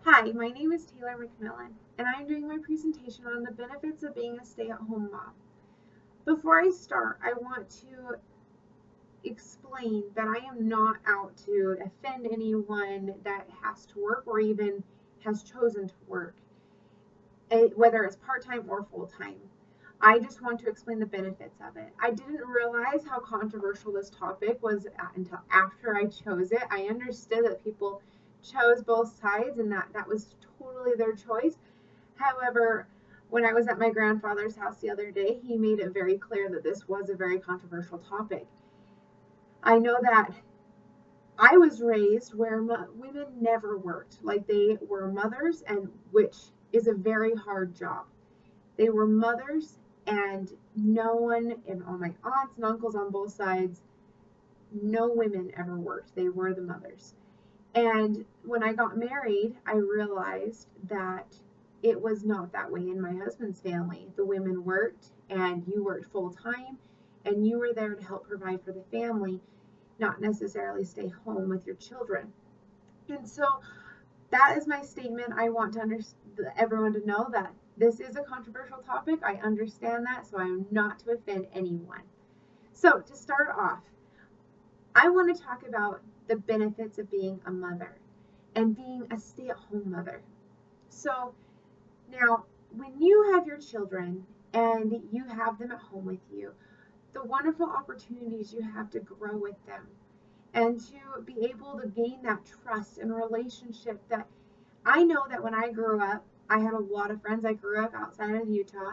Hi, my name is Taylor McMillan, and I'm doing my presentation on the benefits of being a stay-at-home mom. Before I start, I want to explain that I am not out to offend anyone that has to work or even has chosen to work, whether it's part-time or full-time. I just want to explain the benefits of it. I didn't realize how controversial this topic was until after I chose it. I understood that people chose both sides and that was totally their choice. However, when I was at my grandfather's house the other day, he made it very clear that this was a very controversial topic. I know that I was raised where women never worked, like they were mothers, and which is a very hard job. They were mothers, and no one, and all my aunts and uncles on both sides, no women ever worked. They were the mothers. And when I got married, I realized that it was not that way in my husband's family. The women worked and you worked full time and you were there to help provide for the family, not necessarily stay home with your children. And so that is my statement. I want to everyone to know that this is a controversial topic. I understand that, so I'm not to offend anyone. So to start off, I want to talk about the benefits of being a mother and being a stay-at-home mother. So now, when you have your children and you have them at home with you, the wonderful opportunities you have to grow with them and to be able to gain that trust and relationship that I know that when I grew up, I had a lot of friends. I grew up outside of Utah,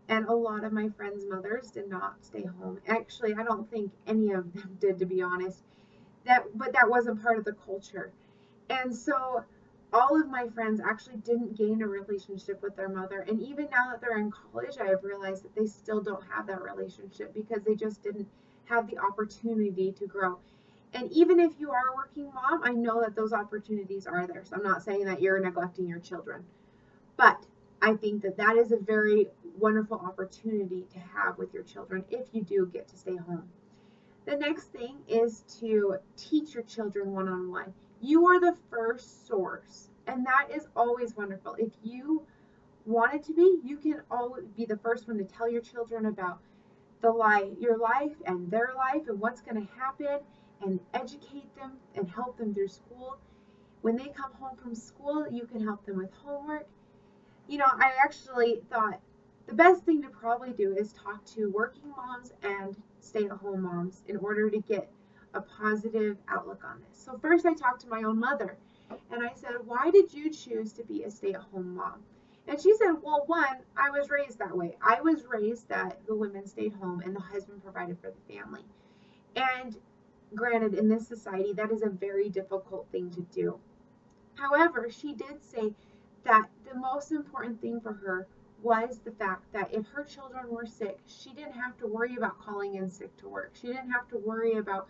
and a lot of my friends' mothers did not stay home. Actually, I don't think any of them did, to be honest. But that wasn't part of the culture. And so all of my friends actually didn't gain a relationship with their mother. And even now that they're in college, I have realized that they still don't have that relationship because they just didn't have the opportunity to grow. And even if you are a working mom, I know that those opportunities are there. So I'm not saying that you're neglecting your children, but I think that that is a very wonderful opportunity to have with your children if you do get to stay home. The next thing is to teach your children one on one. You are the first source, and that is always wonderful. If you want it to be, you can always be the first one to tell your children about your life and their life and what's going to happen and educate them and help them through school. When they come home from school, you can help them with homework. I actually thought the best thing to probably do is talk to working moms and stay-at-home moms in order to get a positive outlook on this. So first I talked to my own mother and I said, "Why did you choose to be a stay-at-home mom?" And she said, "Well, one, I was raised that way. I was raised that the women stayed home and the husband provided for the family." And granted, in this society, that is a very difficult thing to do. However, she did say that the most important thing for her was the fact that if her children were sick, she didn't have to worry about calling in sick to work. She didn't have to worry about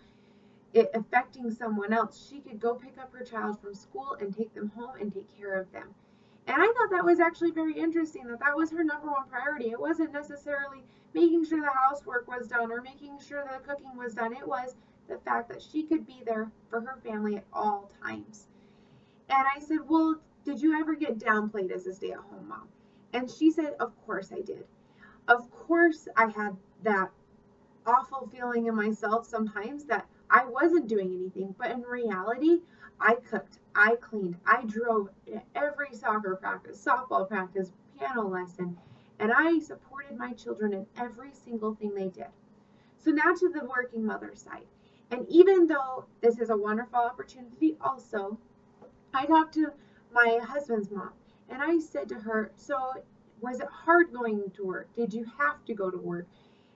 it affecting someone else. She could go pick up her child from school and take them home and take care of them. And I thought that was actually very interesting that that was her number one priority. It wasn't necessarily making sure the housework was done or making sure the cooking was done. It was the fact that she could be there for her family at all times. And I said, "Well, did you ever get downplayed as a stay-at-home mom?" And she said, "Of course I did. Of course I had that awful feeling in myself sometimes that I wasn't doing anything. But in reality, I cooked, I cleaned, I drove to every soccer practice, softball practice, piano lesson, and I supported my children in every single thing they did." So now to the working mother side. And even though this is a wonderful opportunity also, I talked to my husband's mom and I said to her, "So was it hard going to work? Did you have to go to work?"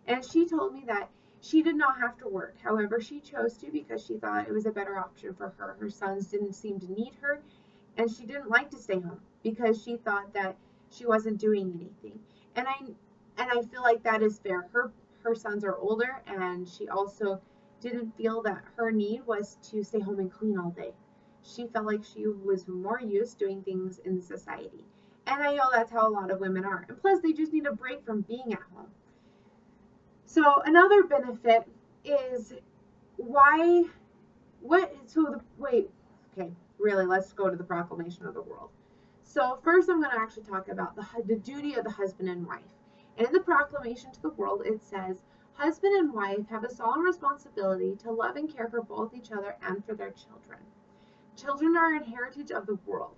And she told me that she did not have to work. However, she chose to because she thought it was a better option for her. Her sons didn't seem to need her, and she didn't like to stay home because she thought that she wasn't doing anything. And I feel like that is fair. Her sons are older, and she also didn't feel that her need was to stay home and clean all day. She felt like she was more used doing things in society. And I know that's how a lot of women are. And plus, they just need a break from being at home. So another benefit is why, what, so the, wait, okay, really, let's go to the proclamation of the world. So first I'm going to actually talk about the duty of the husband and wife. And in the proclamation to the world, it says, husband and wife have a solemn responsibility to love and care for both each other and for their children. Children are an heritage of the world.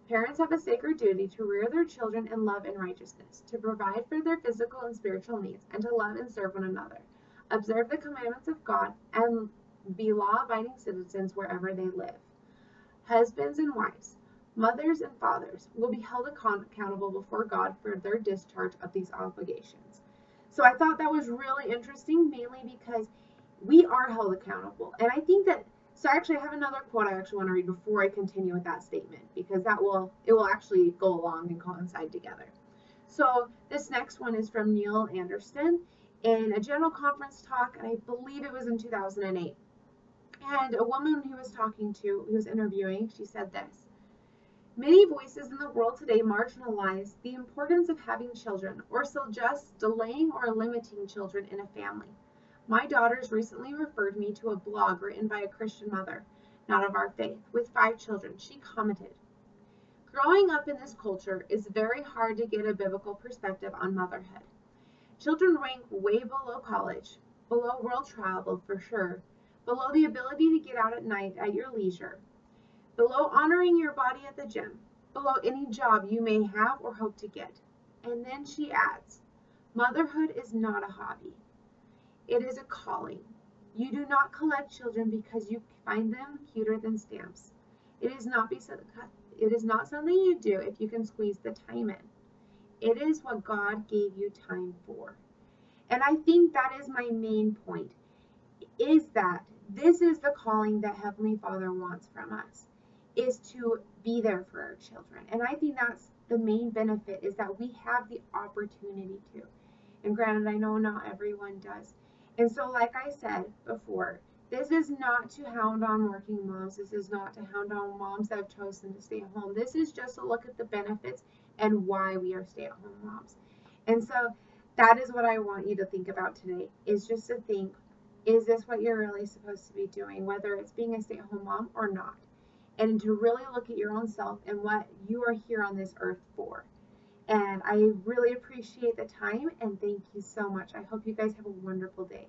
Parents have a sacred duty to rear their children in love and righteousness, to provide for their physical and spiritual needs, and to love and serve one another, observe the commandments of God, and be law-abiding citizens wherever they live. Husbands and wives, mothers and fathers will be held accountable before God for their discharge of these obligations. So I thought that was really interesting, mainly because we are held accountable. And I think that, so actually I have another quote I actually want to read before I continue with that statement, because it will actually go along and coincide together. So this next one is from Neil Anderson in a general conference talk, and I believe it was in 2008. And a woman he was talking to, he was interviewing, she said this: many voices in the world today marginalize the importance of having children, or suggest delaying or limiting children in a family. My daughters recently referred me to a blog written by a Christian mother, not of our faith, with 5 children. She commented, growing up in this culture is very hard to get a biblical perspective on motherhood. Children rank way below college, below world travel for sure, below the ability to get out at night at your leisure, below honoring your body at the gym, below any job you may have or hope to get. And then she adds, motherhood is not a hobby. It is a calling. You do not collect children because you find them cuter than stamps. It is not something you do if you can squeeze the time in. It is what God gave you time for. And I think that is my main point, is that this is the calling that Heavenly Father wants from us, is to be there for our children. And I think that's the main benefit, is that we have the opportunity to. And granted, I know not everyone does. And so, like I said before, this is not to hound on working moms. This is not to hound on moms that have chosen to stay at home. This is just to look at the benefits and why we are stay-at-home moms. And so that is what I want you to think about today, is just to think, is this what you're really supposed to be doing, whether it's being a stay-at-home mom or not? And to really look at your own self and what you are here on this earth for. And I really appreciate the time, and thank you so much. I hope you guys have a wonderful day.